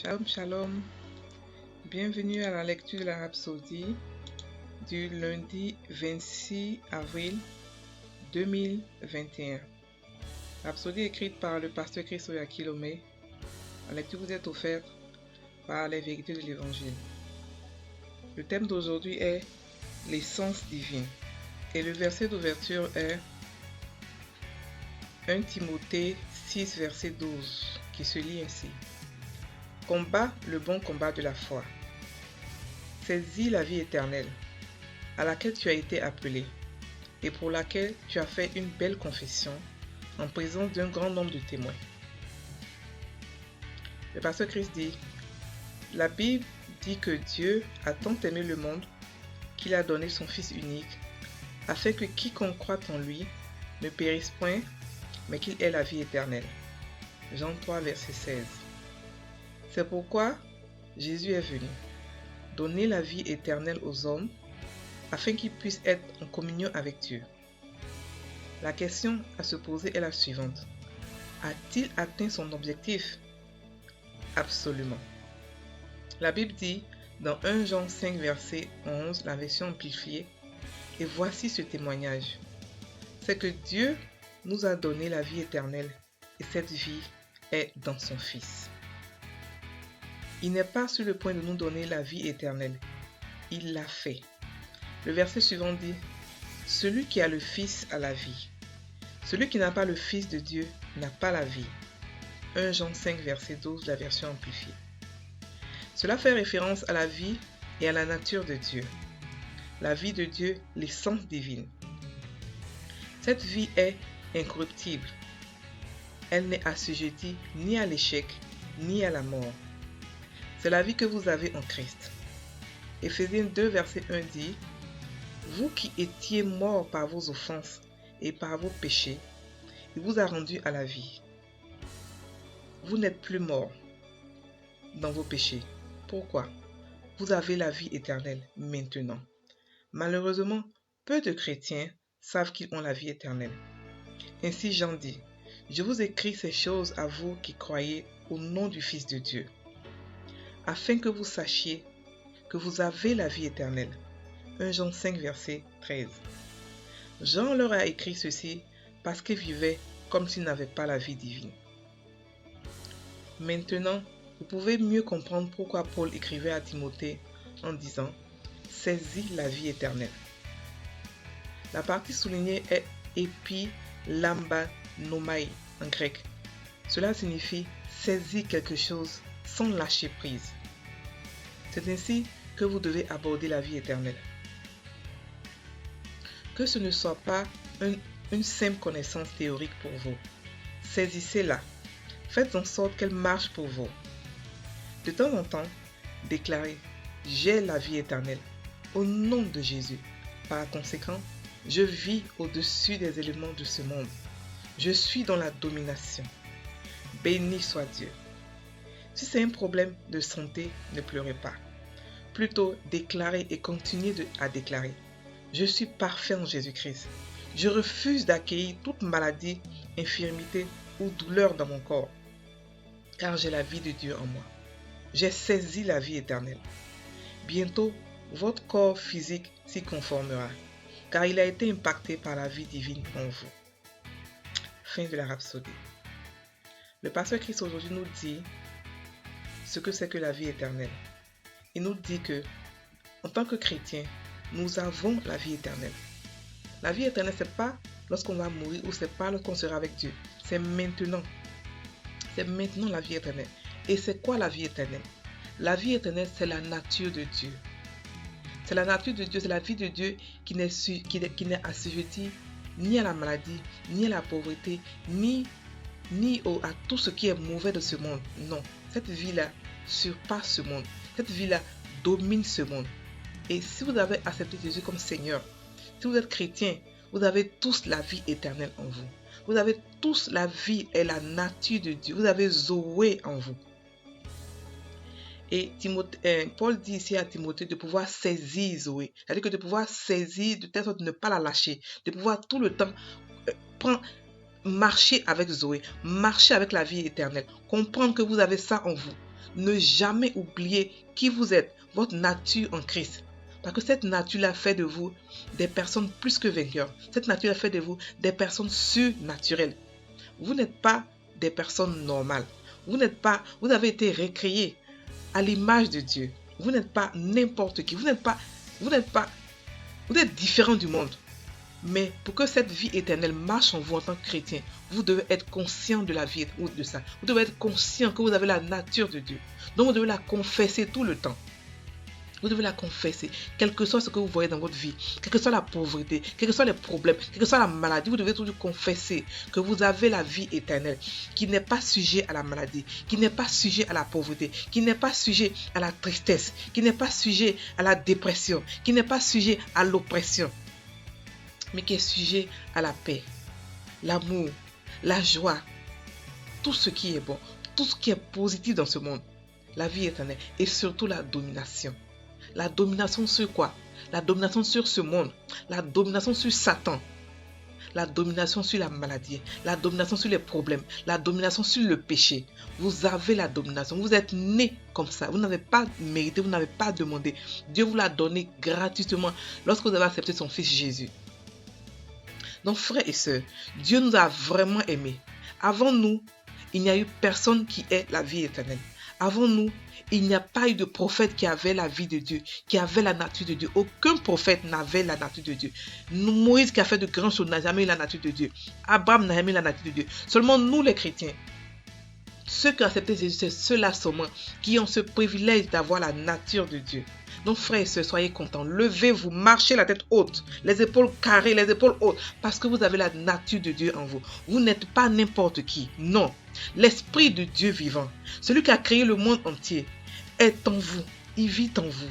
Shalom, shalom. Bienvenue à la lecture de la Rhapsodie du lundi 26 avril 2021. Rhapsodie écrite par le pasteur Chris Oyakilome. La lecture vous est offerte par les vérités de l'Évangile. Le thème d'aujourd'hui est l'essence divine. Et le verset d'ouverture est 1 Timothée 6, verset 12, qui se lit ainsi. Combat le bon combat de la foi. Saisis la vie éternelle, à laquelle tu as été appelé, et pour laquelle tu as fait une belle confession en présence d'un grand nombre de témoins. Le pasteur Christ dit, la Bible dit que Dieu a tant aimé le monde qu'il a donné son Fils unique, afin que quiconque croit en lui ne périsse point, mais qu'il ait la vie éternelle. Jean 3, verset 16. C'est pourquoi Jésus est venu, donner la vie éternelle aux hommes, afin qu'ils puissent être en communion avec Dieu. La question à se poser est la suivante. A-t-il atteint son objectif? Absolument. La Bible dit dans 1 Jean 5, verset 11, la version amplifiée, et voici ce témoignage. C'est que Dieu nous a donné la vie éternelle, et cette vie est dans son Fils. Il n'est pas sur le point de nous donner la vie éternelle. Il l'a fait. Le verset suivant dit, « Celui qui a le Fils a la vie. Celui qui n'a pas le Fils de Dieu n'a pas la vie. » 1 Jean 5, verset 12, la version amplifiée. Cela fait référence à la vie et à la nature de Dieu. La vie de Dieu, l'essence divine. Cette vie est incorruptible. Elle n'est assujettie ni à l'échec, ni à la mort. C'est la vie que vous avez en Christ. Éphésiens 2, verset 1 dit, « Vous qui étiez morts par vos offenses et par vos péchés, il vous a rendus à la vie. » Vous n'êtes plus morts dans vos péchés. Pourquoi? Vous avez la vie éternelle maintenant. Malheureusement, peu de chrétiens savent qu'ils ont la vie éternelle. Ainsi Jean dit, « Je vous écris ces choses à vous qui croyez au nom du Fils de Dieu, afin que vous sachiez que vous avez la vie éternelle. » 1 Jean 5, verset 13. Jean leur a écrit ceci parce qu'ils vivaient comme s'ils n'avaient pas la vie divine. Maintenant, vous pouvez mieux comprendre pourquoi Paul écrivait à Timothée en disant « Saisis la vie éternelle ». La partie soulignée est « epilambanomai » en grec. Cela signifie « saisir quelque chose sans lâcher prise ». C'est ainsi que vous devez aborder la vie éternelle. Que ce ne soit pas une simple connaissance théorique pour vous. Saisissez-la. Faites en sorte qu'elle marche pour vous. De temps en temps, déclarez « J'ai la vie éternelle » au nom de Jésus. Par conséquent, je vis au-dessus des éléments de ce monde. Je suis dans la domination. Béni soit Dieu. Si c'est un problème de santé, ne pleurez pas. Plutôt, déclarez et continuez à déclarer. Je suis parfait en Jésus-Christ. Je refuse d'accueillir toute maladie, infirmité ou douleur dans mon corps, car j'ai la vie de Dieu en moi. J'ai saisi la vie éternelle. Bientôt, votre corps physique s'y conformera, car il a été impacté par la vie divine en vous. Fin de la Rhapsodie. Le pasteur Christ aujourd'hui nous dit ce que c'est que la vie éternelle. Il nous dit que, en tant que chrétiens, nous avons la vie éternelle. La vie éternelle, ce n'est pas lorsqu'on va mourir ou ce n'est pas lorsqu'on sera avec Dieu. C'est maintenant. C'est maintenant la vie éternelle. Et c'est quoi la vie éternelle? La vie éternelle, c'est la nature de Dieu. C'est la nature de Dieu, c'est la vie de Dieu qui n'est assujettie ni à la maladie, ni à la pauvreté, ni à tout ce qui est mauvais de ce monde. Non, cette vie-là surpasse ce monde. Cette vie-là domine ce monde. Et si vous avez accepté Jésus comme Seigneur, si vous êtes chrétien, vous avez tous la vie éternelle en vous. Vous avez tous la vie et la nature de Dieu. Vous avez Zoé en vous. Et Paul dit ici à Timothée de pouvoir saisir Zoé. C'est-à-dire que de pouvoir saisir de telle sorte de ne pas la lâcher. De pouvoir tout le temps marcher avec Zoé. Marcher avec la vie éternelle. Comprendre que vous avez ça en vous. ne jamais oublier qui vous êtes, votre nature en Christ. Parce que cette nature-là fait de vous des personnes plus que vainqueurs. Cette nature-là fait de vous des personnes surnaturelles. Vous n'êtes pas des personnes normales. Vous avez été recréés à l'image de Dieu. Vous n'êtes pas n'importe qui. Vous êtes différent du monde. Mais pour que cette vie éternelle marche en vous en tant que chrétien, vous devez être conscient de la vie ou de ça. Vous devez être conscient que vous avez la nature de Dieu. Donc vous devez la confesser tout le temps. Vous devez la confesser. Quel que soit ce que vous voyez dans votre vie, quelle que soit la pauvreté, quels que soient les problèmes, quelle que soit la maladie, vous devez toujours confesser que vous avez la vie éternelle, qui n'est pas sujet à la maladie, qui n'est pas sujet à la pauvreté, qui n'est pas sujet à la tristesse, qui n'est pas sujet à la dépression, qui n'est pas sujet à l'oppression, mais qui est sujet à la paix, l'amour, la joie, tout ce qui est bon, tout ce qui est positif dans ce monde, la vie éternelle et surtout la domination. La domination sur quoi? La domination sur ce monde, la domination sur Satan, la domination sur la maladie, la domination sur les problèmes, la domination sur le péché. Vous avez la domination, vous êtes né comme ça, vous n'avez pas mérité, vous n'avez pas demandé. Dieu vous l'a donné gratuitement lorsque vous avez accepté son fils Jésus. Donc frères et sœurs, Dieu nous a vraiment aimés. Avant nous, il n'y a eu personne qui ait la vie éternelle. Avant nous, il n'y a pas eu de prophète qui avait la vie de Dieu, qui avait la nature de Dieu. Aucun prophète n'avait la nature de Dieu. Moïse qui a fait de grandes choses n'a jamais eu la nature de Dieu. Abraham n'a jamais eu la nature de Dieu. Seulement nous les chrétiens, ceux qui ont accepté Jésus, c'est ceux-là seulement qui ont ce privilège d'avoir la nature de Dieu. Donc frères et sœurs, soyez contents. Levez-vous, marchez la tête haute, les épaules carrées, les épaules hautes, parce que vous avez la nature de Dieu en vous. Vous n'êtes pas n'importe qui, non. L'Esprit de Dieu vivant, celui qui a créé le monde entier, est en vous. Il vit en vous.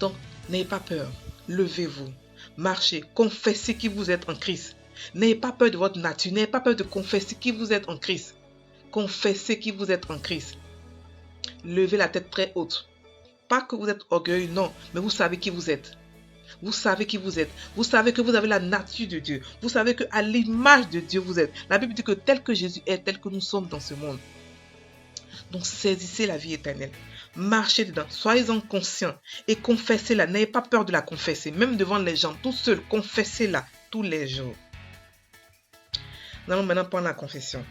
Donc, n'ayez pas peur. Levez-vous, marchez, confessez qui vous êtes en Christ. N'ayez pas peur de votre nature, n'ayez pas peur de confesser qui vous êtes en Christ. Confessez qui vous êtes en Christ. Levez la tête très haute. Pas que vous êtes orgueilleux, non, mais vous savez qui vous êtes. Vous savez qui vous êtes. Vous savez que vous avez la nature de Dieu. Vous savez qu'à l'image de Dieu vous êtes. La Bible dit que tel que Jésus est, tel que nous sommes dans ce monde. Donc saisissez la vie éternelle. Marchez dedans. Soyez-en conscients et confessez-la. N'ayez pas peur de la confesser. Même devant les gens, tout seul, confessez-la tous les jours. Nous allons maintenant prendre la confession.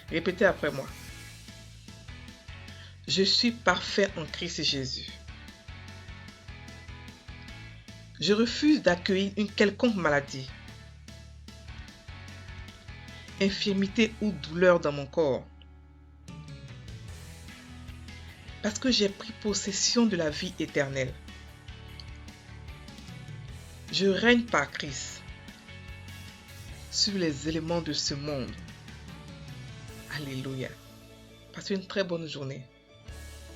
Répétez après moi. Je suis parfait en Christ Jésus. Je refuse d'accueillir une quelconque maladie, infirmité ou douleur dans mon corps. Parce que j'ai pris possession de la vie éternelle. Je règne par Christ sur les éléments de ce monde. Alléluia. Passez une très bonne journée.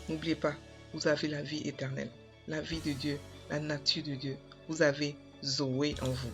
N'oubliez pas, vous avez la vie éternelle, la vie de Dieu, la nature de Dieu. Vous avez Zoé en vous.